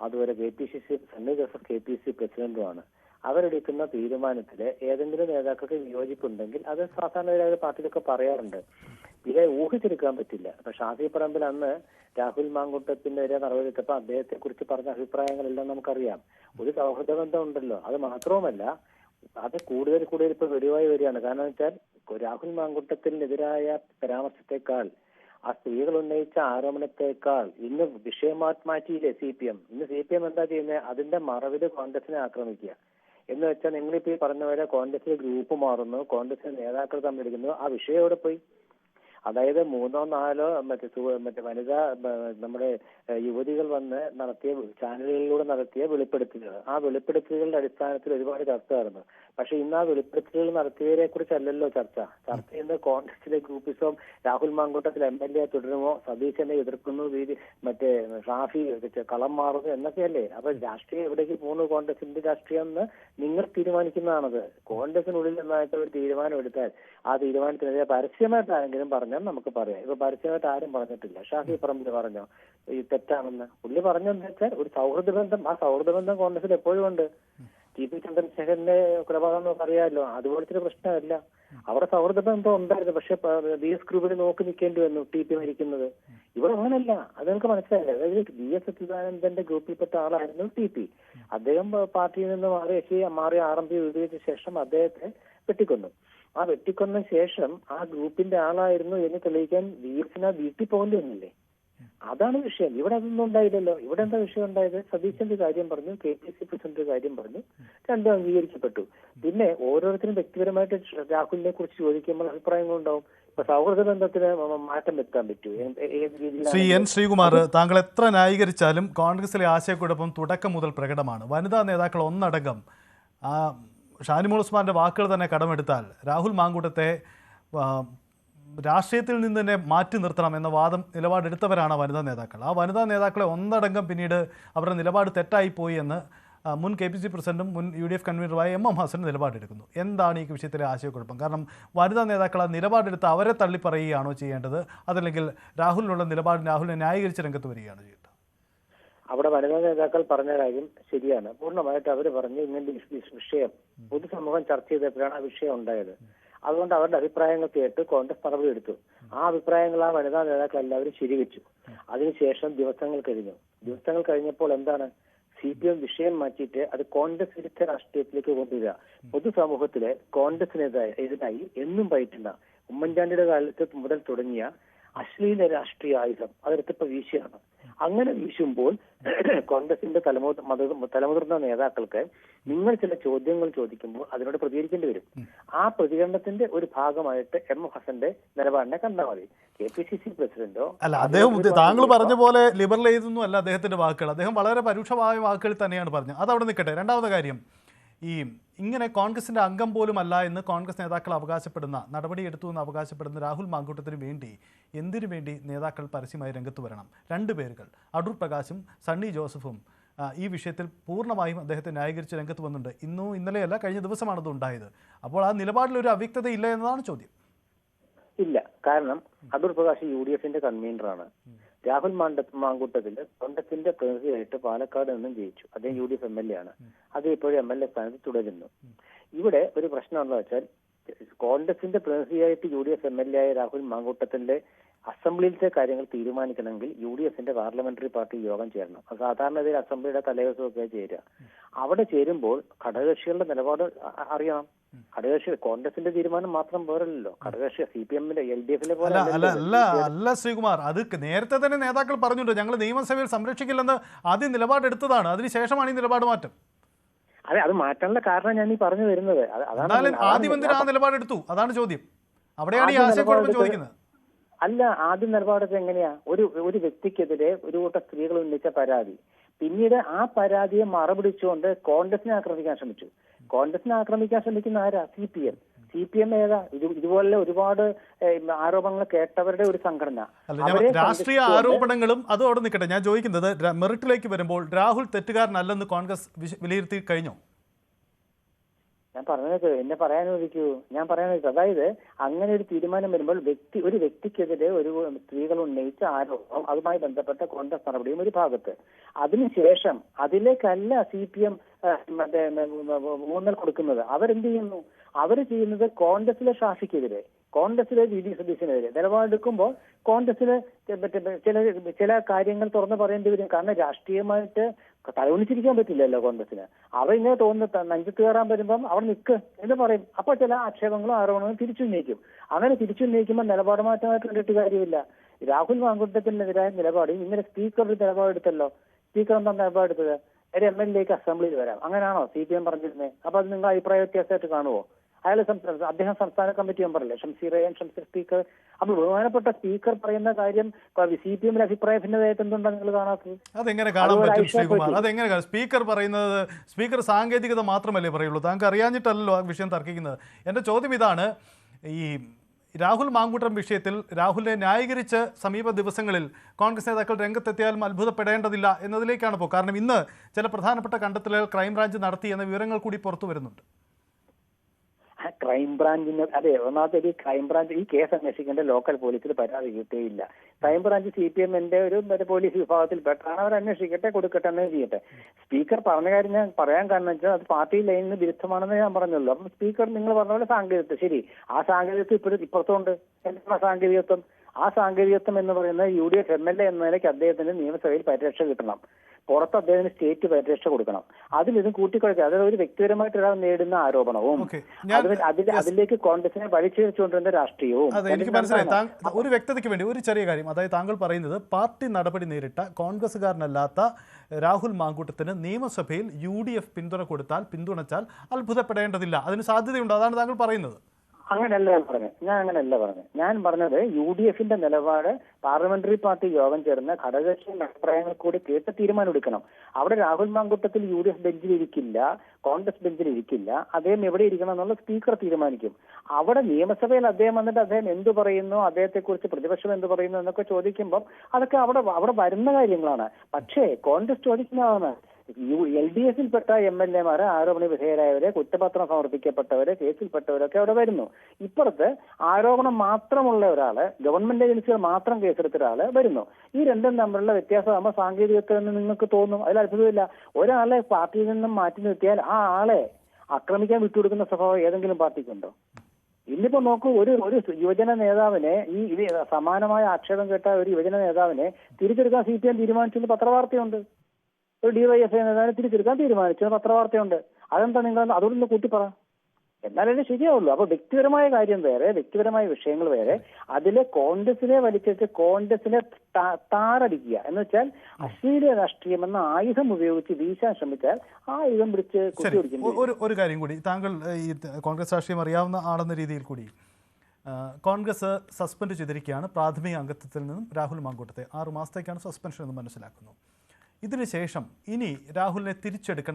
അതുപോലെ KPCC Sunny Joseph KPCC പ്രസിഡന്റുമാണ്. അവരെടുക്കുന്ന തീരുമാനത്തിൽ ഏതെങ്കിലും നേതാക്കൾക്ക് വിയോജിപ്പുണ്ടെങ്കിൽ അത് സാധാരണ പാർട്ടിയിലൊക്കെ പറയാറുണ്ട്. ഇതേ ഊഹിച്ചെടുക്കാൻ പറ്റില്ല. അപ്പൊ ഷാഫി പറമ്പിൽ അന്ന് രാഹുൽ മാങ്കൂട്ടത്തിനെതിരെ നടപടിയെടുത്തപ്പോൾ അദ്ദേഹത്തെ കുറിച്ച് പറഞ്ഞ അഭിപ്രായങ്ങളെല്ലാം നമുക്കറിയാം. ഒരു സൗഹൃദ ബന്ധം ഉണ്ടല്ലോ. അത് മാത്രവുമല്ല, അത് കൂടുതൽ ഇപ്പൊ വെളിവായി വരികയാണ്. കാരണം വെച്ചാൽ രാഹുൽ മാങ്കൂട്ടത്തിനെതിരായ പരാമർശത്തെക്കാൾ ആ സ്ത്രീകൾ ഉന്നയിച്ച ആരോപണത്തെക്കാൾ ഇന്ന് വിഷയം മാറ്റിയില്ലേ CPM. ഇന്ന് CPM എന്താ ചെയ്യുന്നത്? അതിന്റെ മറവില് കോൺഗ്രസിനെ ആക്രമിക്കുക എന്ന് വെച്ചാൽ നിങ്ങളിപ്പോ ഈ പറഞ്ഞ പോലെ കോൺഗ്രസിലെ ഗ്രൂപ്പ് മാറുന്നു, കോൺഗ്രസിലെ നേതാക്കൾ തമ്മിലെടുക്കുന്നു. ആ വിഷയം എവിടെ പോയി? അതായത് 3 or 4 മറ്റേ വനിതാ നമ്മുടെ യുവതികൾ വന്ന് നടത്തിയ ചാനലുകളിലൂടെ നടത്തിയ വെളിപ്പെടുത്തലുകൾ, ആ വെളിപ്പെടുത്തലുകളുടെ അടിസ്ഥാനത്തിൽ ഒരുപാട് ചർച്ച നടന്നു. പക്ഷെ ഇന്ന് ആ വെളിപ്പെടുത്തലുകൾ നടത്തിയവരെ കുറിച്ചല്ലല്ലോ ചർച്ച ചെയ്യുന്നത്. കോൺഗ്രസിലെ ഗ്രൂപ്പിസം, രാഹുൽ മാങ്കൂട്ടത്തിൽ MLA തുടരുമോ, സതീശനെ എതിർക്കുന്നു, മറ്റേ ഷാഫി കളം മാറുന്നു എന്നൊക്കെയല്ലേ. അപ്പൊ രാഷ്ട്രീയം എവിടേക്ക് പോകുന്നു? കോൺഗ്രസിന്റെ രാഷ്ട്രീയം എന്ന് നിങ്ങൾ തീരുമാനിക്കുന്നതാണത്. കോൺഗ്രസിനുള്ളിൽ നന്നായിട്ട് ഒരു തീരുമാനം എടുത്താൽ ആ തീരുമാനത്തിനെതിരെ പരസ്യമായിട്ടാണെങ്കിലും പറഞ്ഞാൽ നമുക്ക് പറയാം. ഇപ്പൊ പരസ്യമായിട്ട് ആരും പറഞ്ഞിട്ടില്ല. ഷാഫി പറമ്പിൽ പറഞ്ഞോ ഈ തെറ്റാണെന്ന്? പുള്ളി പറഞ്ഞെന്ന് വെച്ചാൽ ഒരു സൗഹൃദ ബന്ധം, ആ സൗഹൃദ ബന്ധം കോൺഗ്രസിൽ എപ്പോഴും ഉണ്ട്. TP ചന്ദ്രശേഖരന്റെ കൊലപാതകം നമുക്ക് അറിയാമല്ലോ. അതുപോലത്തെ പ്രശ്നമല്ല. അവിടെ സൗഹൃദ ബന്ധം ഉണ്ടായിരുന്നു. പക്ഷെ BS ഗ്രൂപ്പിൽ നോക്കി നിൽക്കേണ്ടി വന്നു TP മരിക്കുന്നത്. ഇവിടെ അങ്ങനല്ല. അത് നിങ്ങൾക്ക് മനസ്സിലായില്ല. അതായത് VS അച്യുതാനന്ദന്റെ ഗ്രൂപ്പിൽപ്പെട്ട ആളായിരുന്നു TP. അദ്ദേഹം പാർട്ടിയിൽ നിന്ന് മാറി RMP വിഭജിച്ച ശേഷം അദ്ദേഹത്തെ വെട്ടിക്കൊന്നു. ആ വെട്ടിക്കൊന്ന ശേഷം ആ ഗ്രൂപ്പിന്റെ ആളായിരുന്നു എന്ന് തെളിയിക്കാൻ VSന് വീട്ടിൽ പോകേണ്ടി വന്നില്ലേ? അതാണ് വിഷയം. ഇവിടെ അതൊന്നും ഉണ്ടായില്ലല്ലോ. ഇവിടെ എന്താ വിഷയം ഉണ്ടായത്? സതീശന്റെ കാര്യം പറഞ്ഞു, KPCC പ്രസിഡന്റ് കാര്യം പറഞ്ഞു, രണ്ടും അംഗീകരിക്കപ്പെട്ടു. പിന്നെ ഓരോരുത്തരും വ്യക്തിപരമായിട്ട് രാഹുലിനെ കുറിച്ച് ചോദിക്കുമ്പോൾ അഭിപ്രായങ്ങളുണ്ടാവും. ഇപ്പൊ സൗഹൃദ ബന്ധത്തിന് മാറ്റം വരുത്താൻ പറ്റൂ ഏത് രീതിയിൽ? ശ്രീ N. ശ്രീകുമാർ, താങ്കൾ എത്ര ന്യായീകരിച്ചാലും കോൺഗ്രസിലെ ആശയക്കുഴപ്പം തുടക്കം മുതൽ പ്രകടമാണ്. വനിതാ നേതാക്കൾ ഒന്നടങ്കം ഷാനിമോൾ ഉസ്മാന്റെ വാക്കുകൾ തന്നെ കടമെടുത്താൽ രാഹുൽ മാങ്കൂട്ടത്തെ രാഷ്ട്രീയത്തിൽ നിന്ന് തന്നെ മാറ്റി നിർത്തണം എന്ന നിലപാടെടുത്തവരാണ് വനിതാ നേതാക്കൾ. ആ വനിതാ നേതാക്കളെ ഒന്നടങ്കം പിന്നീട് അവരുടെ നിലപാട് തെറ്റായിപ്പോയി എന്ന് മുൻ KPCC പ്രസിഡന്റും മുൻ UDF കൺവീനറുമായ MM ഹസൻ നിലപാടെടുക്കുന്നു. എന്താണ് ഈ വിഷയത്തിലെ ആശയക്കുഴപ്പം? കാരണം വനിതാ നേതാക്കൾ ആ നിലപാടെടുത്ത് അവരെ തള്ളിപ്പറയുകയാണോ ചെയ്യേണ്ടത്, അതല്ലെങ്കിൽ രാഹുലിനുള്ള രാഹുലിനെ ന്യായീകരിച്ച് രംഗത്ത് വരികയാണോ ചെയ്യേണ്ടത്? അവിടെ വനിതാ നേതാക്കൾ പറഞ്ഞ കാര്യം ശരിയാണ്. പൂർണ്ണമായിട്ട് അവർ പറഞ്ഞു ഇങ്ങനെ വിഷയം പൊതുസമൂഹം ചർച്ച ചെയ്തപ്പോഴാണ് ആ വിഷയം ഉണ്ടായത്. അതുകൊണ്ട് അവരുടെ അഭിപ്രായങ്ങൾ കേട്ട് കോൺഗ്രസ് നടപടിയെടുത്തു. ആ അഭിപ്രായങ്ങൾ ആ വനിതാ നേതാക്കൾ എല്ലാവരും ശരിവെച്ചു. അതിനുശേഷം ദിവസങ്ങൾ കഴിഞ്ഞപ്പോൾ എന്താണ്? CPM വിഷയം മാറ്റിയിട്ട് അത് കോൺഗ്രസ് വിരുദ്ധ രാഷ്ട്രീയത്തിലേക്ക് കൊണ്ടുവരിക. പൊതുസമൂഹത്തിലെ കോൺഗ്രസിനെതിരായി എന്നും പയറ്റുന്ന ഉമ്മൻചാണ്ടിയുടെ കാലത്ത് മുതൽ തുടങ്ങിയ അശ്ലീല രാഷ്ട്രീയ ആയുധം അതെടുത്തപ്പോ വീശിയാണ്. അങ്ങനെ വീശുമ്പോൾ കോൺഗ്രസിന്റെ തലമുതിർന്ന നേതാക്കൾക്ക് നിങ്ങൾ ചില ചോദ്യങ്ങൾ ചോദിക്കുമ്പോൾ അതിനോട് പ്രതികരിക്കേണ്ടി വരും. ആ പ്രതികരണത്തിന്റെ ഒരു ഭാഗമായിട്ട് MM ഹസന്റെ നിലപാടിനെ കണ്ടാൽ മതി. KPCC പ്രസിഡന്റോ അല്ല, അദ്ദേഹം താങ്കൾ പറഞ്ഞ പോലെ ലിബറൽ ചെയ്തൊന്നും അല്ല അദ്ദേഹത്തിന്റെ വാക്കുകൾ. അദ്ദേഹം വളരെ പരുഷമായ വാക്കുകൾ തന്നെയാണ് പറഞ്ഞത്. അതവിടെ നിൽക്കട്ടെ. രണ്ടാമത്തെ കാര്യം, ഇങ്ങനെ കോൺഗ്രസിന്റെ അംഗം പോലും അല്ല എന്ന് കോൺഗ്രസ് നേതാക്കൾ അവകാശപ്പെടുന്ന, നടപടിയെടുത്തു എന്ന് അവകാശപ്പെടുന്ന രാഹുൽ മാങ്കൂട്ടത്തിന് വേണ്ടി എന്തിനു വേണ്ടി നേതാക്കൾ പരസ്യമായി രംഗത്ത് വരണം? 2 പേരുകൾ, അടൂർ പ്രകാശും സണ്ണി ജോസഫും ഈ വിഷയത്തിൽ പൂർണ്ണമായും അദ്ദേഹത്തെ ന്യായീകരിച്ച് രംഗത്ത് വന്നിട്ടുണ്ട്. ഇന്നലെയല്ല, കഴിഞ്ഞ ദിവസമാണത് ഉണ്ടായത്. അപ്പോൾ ആ നിലപാടിൽ ഒരു അവ്യക്തത ഇല്ല എന്നതാണ് ചോദ്യം. ഇല്ല. കാരണം അടൂർ പ്രകാശ് UDFന്റെ കൺവീനറാണ്. രാഹുൽ മാങ്കൂട്ടത്തിൽ കോൺഗ്രസിന്റെ പ്രതിനിധിയായിട്ട് പാലക്കാട് നിന്നും ജയിച്ചു. അദ്ദേഹം UDF MLA ആണ്. അത് ഇപ്പോഴും MLA സ്ഥാനത്ത് തുടരുന്നു. ഇവിടെ ഒരു പ്രശ്നം എന്താ വെച്ചാൽ, കോൺഗ്രസിന്റെ പ്രതിനിധിയായിട്ട് UDF MLA ആയ രാഹുൽ മാങ്കൂട്ടത്തിന്റെ അസംബ്ലിയിലത്തെ കാര്യങ്ങൾ തീരുമാനിക്കണമെങ്കിൽ UDFന്റെ പാർലമെന്ററി പാർട്ടി യോഗം ചേരണം. സാധാരണഗതിയിൽ അസംബ്ലിയുടെ തലേദിവസമൊക്കെ ചേരുക. അവിടെ ചേരുമ്പോൾ ഘടകകക്ഷികളുടെ നിലപാട് അറിയണം. ഘടകകക്ഷി കോൺഗ്രസിന്റെ തീരുമാനം മാത്രം പോരല്ലോ. ഘടകകക്ഷി CPMന്റെ LDFിലെ പോലെ അല്ല ശ്രീകുമാർ, അത് നേരത്തെ തന്നെ നേതാക്കൾ പറഞ്ഞിട്ടുണ്ട്. ഞങ്ങൾ നിയമസഭയിൽ സംരക്ഷിക്കില്ലെന്ന് ആദ്യം നിലപാടെടുത്തതാണ്. അതിനുശേഷമാണ് ഈ നിലപാട് മാറ്റം. അതെ, അത് മാറ്റാനുള്ള കാരണം ഞാൻ ഈ പറഞ്ഞു വരുന്നത് ആദ്യം എന്തിനാ നിലപാടെടുത്തു? അതാണ് ചോദ്യം. അവിടെയാണ് ഈ ആശയക്കുഴപ്പം ചോദിക്കുന്നത്. അല്ല, ആദ്യം നിലപാടെടുത്ത് എങ്ങനെയാ? ഒരു വ്യക്തിക്കെതിരെ ഒരു കൂട്ടം സ്ത്രീകൾ ഉന്നയിച്ച പരാതി, പിന്നീട് ആ പരാതിയെ മറപിടിച്ചുകൊണ്ട് കോൺഗ്രസിനെ ആക്രമിക്കാൻ ശ്രമിച്ചു. കോൺഗ്രസിനെ ആക്രമിക്കാൻ ശ്രമിക്കുന്ന ആരാ? CPM ഏതാ? ഇതുപോലെ ഒരുപാട് ആരോപണങ്ങൾ കേട്ടവരുടെ ഒരു സംഘടന. രാഷ്ട്രീയ ആരോപണങ്ങളും അതും അവിടെ നിൽക്കട്ടെ. ഞാൻ ചോദിക്കുന്നത്, മെറിറ്റിലേക്ക് വരുമ്പോൾ രാഹുൽ തെറ്റുകാരനല്ലെന്ന് കോൺഗ്രസ് വിലയിരുത്തി കഴിഞ്ഞോ? ഞാൻ പറഞ്ഞത് എന്നെ പറയാനൊരിക്കൂ, ഞാൻ പറയാനൊരിക്കൂ. അതായത് അങ്ങനെ ഒരു തീരുമാനം വരുമ്പോൾ ഒരു വ്യക്തിക്കെതിരെ ഒരു സ്ത്രീകൾ ഉന്നയിച്ച ആരോപണം, അതുമായി ബന്ധപ്പെട്ട കോൺഗ്രസ് നടപടിയും ഒരു ഭാഗത്ത്. അതിനുശേഷം അതിലേക്കല്ല CPM മറ്റേ ഊന്നൽ കൊടുക്കുന്നത്. അവരെന്ത് ചെയ്യുന്നു? അവർ ചെയ്യുന്നത് കോൺഗ്രസിലെ ഷാഫിക്കെതിരെ, കോൺഗ്രസിലെ VD സതീശനെതിരെ നിലപാടെടുക്കുമ്പോൾ കോൺഗ്രസിന് ചില കാര്യങ്ങൾ തുറന്നു പറയേണ്ടി വരും. കാരണം രാഷ്ട്രീയമായിട്ട് തലവണിച്ചിരിക്കാൻ പറ്റില്ലല്ലോ കോൺഗ്രസിന്. അവരിങ്ങനെ തോന്നുന്നു നെഞ്ചത്ത് കയറാൻ വരുമ്പം അവിടെ നിൽക്ക് എന്ന് പറയും. അപ്പൊ ചില ആക്ഷേപങ്ങളും ആരോപണങ്ങളും തിരിച്ചുന്നയിക്കും. അങ്ങനെ തിരിച്ചുന്നയിക്കുമ്പോൾ നിലപാട് മാറ്റമായിട്ട് കണ്ടിട്ട് കാര്യമില്ല. രാഹുൽ മാങ്കൂട്ടത്തിനെതിരായ നിലപാട് ഇന്നലെ സ്പീക്കർ ഒരു നിലപാടെടുത്തല്ലോ. സ്പീക്കർ എന്താ നിലപാടെടുത്തത്? ഒരു MLA അസംബ്ലിയിൽ വരാം, അങ്ങനെയാണോ CPM പറഞ്ഞിരുന്നത്? അപ്പൊ അത് നിങ്ങൾ അഭിപ്രായ വ്യത്യാസമായിട്ട് കാണുമോ? അദ്ദേഹം സംസ്ഥാന കമ്മിറ്റി മെമ്പറല്ലേ, ഷംസീർ സ്പീക്കർ. അപ്പൊ ബഹുമാനപ്പെട്ട സ്പീക്കർ പറയുന്ന കാര്യം CPM അഭിപ്രായ ഭിന്നതയായിട്ട് എന്തുകൊണ്ടാണ് നിങ്ങൾ കാണാത്തത്? അതെങ്ങനെ കാണാൻ പറ്റും ശ്രീകുമാർ? അതെങ്ങനെ സ്പീക്കർ പറയുന്നത്? സ്പീക്കർ സാങ്കേതികത മാത്രമല്ലേ പറയുള്ളൂ? താങ്കൾ അറിയാഞ്ഞിട്ടല്ലോ ആ വിഷയം തർക്കിക്കുന്നത്. എൻ്റെ ചോദ്യം ഇതാണ്, ഈ രാഹുൽ മാങ്കൂട്ടം വിഷയത്തിൽ രാഹുലിനെ ന്യായീകരിച്ച് സമീപ ദിവസങ്ങളിൽ കോൺഗ്രസ് നേതാക്കൾ രംഗത്തെത്തിയാലും അത്ഭുതപ്പെടേണ്ടതില്ല എന്നതിലേക്കാണ് ഇപ്പോൾ. കാരണം ഇന്ന് ചില പ്രധാനപ്പെട്ട കണ്ടെത്തലുകൾ ക്രൈംബ്രാഞ്ച് നടത്തി എന്ന വിവരങ്ങൾ കൂടി പുറത്തു വരുന്നുണ്ട്. ക്രൈംബ്രാഞ്ചിന് അതെ, ഒന്നാമത്തെ ഈ ക്രൈംബ്രാഞ്ച് ഈ കേസ് അന്വേഷിക്കേണ്ട ലോക്കൽ പോലീസിൽ പരാതി കിട്ടുകയില്ല. ക്രൈംബ്രാഞ്ച് CPMന്റെ ഒരു പോലീസ് വിഭാഗത്തിൽപ്പെട്ടാണ്. അവർ അന്വേഷിക്കട്ടെ, കൊടുക്കട്ടെ, എന്ന് ചെയ്യട്ടെ. സ്പീക്കർ പറഞ്ഞ കാര്യം ഞാൻ പറയാൻ കാരണം വെച്ചാൽ അത് പാർട്ടി ലൈനിന് വിരുദ്ധമാണെന്ന് ഞാൻ പറഞ്ഞല്ലോ. അപ്പം സ്പീക്കർ നിങ്ങൾ പറഞ്ഞ പോലെ സാങ്കേതികത്വം, ശരി, ആ സാങ്കേതികത്വം ഇപ്പുറത്തുണ്ട്. എന്താണ് സാങ്കേതികത്വം? ആ സാങ്കേതികത്വം എന്ന് പറയുന്നത് UDF MLA എന്ന നിലയ്ക്ക് അദ്ദേഹത്തിന് നിയമസഭയിൽ പരിരക്ഷ കിട്ടണം, പുറത്ത് അദ്ദേഹത്തിന് സ്റ്റേറ്റ് പരിരക്ഷ കൊടുക്കണം. അതിലിതും കൂട്ടിക്കുഴയ്ക്കുക. അതായത് ഒരു വ്യക്തിപരമായിട്ട് ഒരാൾ നേടുന്ന ആരോപണവും അതിലേക്ക് കോൺഗ്രസിനെ വലിച്ചേച്ചുകൊണ്ടിരുന്ന രാഷ്ട്രീയവും. അതെ, എനിക്ക് മനസ്സിലായി. ഒരു വ്യക്തതയ്ക്ക് വേണ്ടി ഒരു ചെറിയ കാര്യം, അതായത് താങ്കൾ പറയുന്നത് പാർട്ടി നടപടി നേരിട്ട കോൺഗ്രസ്സുകാരനല്ലാത്ത രാഹുൽ മാങ്കൂട്ടത്തിന് നിയമസഭയിൽ UDF പിന്തുണച്ചാൽ അത്ഭുതപ്പെടേണ്ടതില്ല, അതിന് സാധ്യതയുണ്ട്, അതാണ് താങ്കൾ പറയുന്നത്. അങ്ങനെയല്ല ഞാൻ അങ്ങനെയല്ല പറഞ്ഞത്. ഞാൻ പറഞ്ഞത് UDFന്റെ നിലപാട് പാർലമെന്ററി പാർട്ടി യോഗം ചേർന്ന് ഘടകകക്ഷി അഭിപ്രായങ്ങൾ കൂടി കേട്ട് തീരുമാനം എടുക്കണം. അവിടെ രാഹുൽ മാങ്കൂട്ടത്തിൽ UDF ബെഞ്ചിൽ ഇരിക്കില്ല, കോൺഗ്രസ് ബെഞ്ചിൽ ഇരിക്കില്ല. അദ്ദേഹം എവിടെ ഇരിക്കണം എന്നുള്ള സ്പീക്കർ തീരുമാനിക്കും. അവിടെ നിയമസഭയിൽ അദ്ദേഹം വന്നിട്ട് അദ്ദേഹം എന്തു പറയുന്നു, അദ്ദേഹത്തെക്കുറിച്ച് പ്രതിപക്ഷം എന്ത് പറയുന്നു എന്നൊക്കെ ചോദിക്കുമ്പോൾ അതൊക്കെ അവിടെ വരുന്ന കാര്യങ്ങളാണ്. പക്ഷേ കോൺഗ്രസ് ചോദിക്കുന്നതാണ് LDFിൽപ്പെട്ട MLA മാരെ, ആരോപണ വിധേയരായവരെ, കുറ്റപത്രം സമർപ്പിക്കപ്പെട്ടവരെ, കേസിൽപ്പെട്ടവരൊക്കെ അവിടെ വരുന്നു. ഇപ്പുറത്ത് ആരോപണം മാത്രമുള്ള ഒരാള്, ഗവൺമെന്റ് ഏജൻസികൾ മാത്രം കേസെടുത്ത ഒരാള് വരുന്നു. ഈ രണ്ടും തമ്മിലുള്ള വ്യത്യാസമാകുമ്പോൾ സാങ്കേതികത്വം എന്ന് നിങ്ങൾക്ക് തോന്നും. അതിൽ അത്ഭുതമില്ല. ഒരാളെ പാർട്ടിയിൽ നിന്നും മാറ്റി നിർത്തിയാൽ ആ ആളെ ആക്രമിക്കാൻ വിട്ടുകൊടുക്കുന്ന സ്വഭാവം ഏതെങ്കിലും പാർട്ടിക്കുണ്ടോ? ഇന്നിപ്പോ നോക്കൂ, ഒരു യുവജന നേതാവിനെ, ഈ സമാനമായ ആക്ഷേപം കേട്ട ഒരു യുവജന നേതാവിനെ തിരിച്ചെടുക്കാൻ CPM തീരുമാനിച്ചെന്ന് പത്രവാർത്തയുണ്ട്. ഒരു DYFI നേതാവിനെ തിരിച്ചെടുക്കാൻ തീരുമാനിച്ചെന്ന് പത്രവാർത്തയുണ്ട്. അതെന്താ നിങ്ങൾ അതോടൊന്ന് കൂട്ടിപ്പറ, എന്നാലേ ശരിയാവുള്ളൂ. അപ്പൊ വ്യക്തിപരമായ കാര്യം വേറെ, വ്യക്തിപരമായ വിഷയങ്ങൾ വേറെ. അതിലെ കോൺഗ്രസിനെ വലിച്ചിട്ട് കോൺഗ്രസിനെ താറടിക്കുക എന്ന് വെച്ചാൽ അശ്ലീല രാഷ്ട്രീയം എന്ന ആയുധം ഉപയോഗിച്ച് വീശാൻ ശ്രമിച്ചാൽ ആ ആയുധം പിടിച്ച് കുത്തിയൊടിക്കുന്നു. ഒരു കാര്യം കൂടി, താങ്കൾ ഈ കോൺഗ്രസ് രാഷ്ട്രീയം അറിയാവുന്ന ആളെന്ന രീതിയിൽ കൂടി, കോൺഗ്രസ് സസ്പെൻഡ് ചെയ്തിരിക്കുകയാണ് പ്രാഥമിക അംഗത്വത്തിൽ നിന്നും രാഹുൽ മാങ്കൂട്ടത്തെ. 6 മാസത്തേക്കാണ് സസ്പെൻഷൻ എന്ന് മനസ്സിലാക്കുന്നു. ഇതിനുശേഷം ഇനി രാഹുലിനെ തിരിച്ചെടുക്കണം